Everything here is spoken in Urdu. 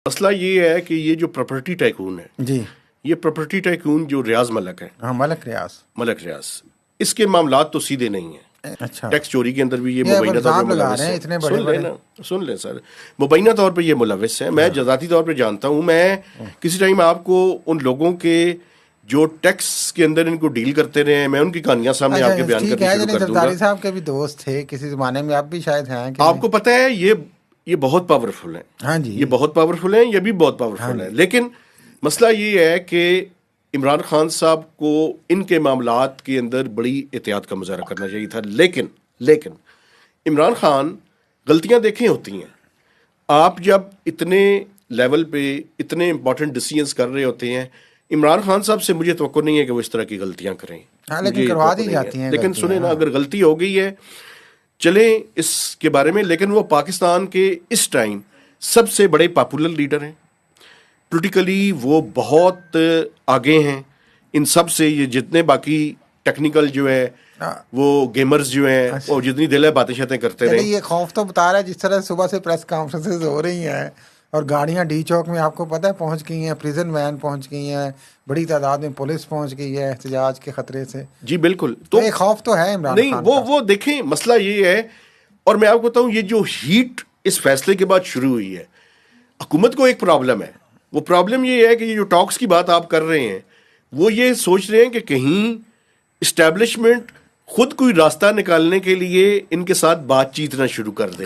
مسئلہ یہ ہے کہ یہ جو پراپرٹی ٹائکون ہے جی یہ پراپرٹی ٹائکون جو ریاض ملک ہے، ہاں ملک ریاض، اس کے معاملات تو سیدھے نہیں ہیں۔ اچھا ٹیکس چوری کے اندر بھی یہ یہ مبینہ طور الزام پہ لگا ملوث رہے ہیں ہے۔ اتنے بڑے سن لیں سر، مبینہ طور پہ یہ ملوث ہے۔ میں ذاتی طور پہ جانتا ہوں، میں کسی ٹائم آپ کو ان لوگوں کے جو ٹیکس کے اندر ان کو ڈیل کرتے رہے ہیں، میں ان کی کہانیاں سامنے آپ کے بیان ٹھیک کرنی ہے، شروع کر دوں گا۔ زرداری صاحب کے بھی دوست تھے کسی زمانے میں، اب بھی شاید ہیں کہ آپ کو پتہ ہے یہ بہت پاورفل ہیں، ہاں جی یہ بہت پاورفل ہیں، یہ بھی بہت پاورفل ہیں، لیکن مسئلہ یہ ہے کہ عمران خان صاحب کو ان کے معاملات کے اندر بڑی احتیاط کا مظاہرہ کرنا چاہیے تھا۔ لیکن عمران خان غلطیاں دیکھیں ہوتی ہیں، آپ جب اتنے لیول پہ اتنے امپورٹنٹ ڈیسیژنز کر رہے ہوتے ہیں، عمران خان صاحب سے مجھے توقع نہیں ہے کہ وہ اس طرح کی غلطیاں کریں، لیکن کروا دی جاتی ہیں۔ لیکن سنیں نا، اگر غلطی ہو گئی ہے چلیں اس کے بارے میں، لیکن وہ پاکستان کے اس ٹائم سب سے بڑے پاپولر لیڈر ہیں، پولیٹیکلی وہ بہت آگے ہیں ان سب سے۔ یہ جتنے باقی ٹیکنیکل جو ہے وہ گیمرز جو ہیں اور جتنی دل ہے باتیں شاتیں کرتے رہے۔ یہ خوف تو بتا رہا ہے، جس طرح صبح سے پریس کانفرنسز ہو رہی ہیں اور گاڑیاں ڈی چوک میں آپ کو پتہ ہے پہنچ گئی ہیں، پریزن وین پہنچ گئی ہیں، بڑی تعداد میں پولیس پہنچ گئی ہے احتجاج کے خطرے سے۔ جی بالکل، تو ایک خوف تو ہے عمران نہیں، خان کا۔ وہ دیکھیں مسئلہ یہ ہے، اور میں آپ کو بتاؤں یہ جو ہیٹ اس فیصلے کے بعد شروع ہوئی ہے، حکومت کو ایک پرابلم ہے۔ وہ پرابلم یہ ہے کہ یہ جو ٹاکس کی بات آپ کر رہے ہیں، وہ یہ سوچ رہے ہیں کہ کہیں اسٹیبلشمنٹ خود کوئی راستہ نکالنے کے لیے ان کے ساتھ بات چیت نہ شروع کر دے۔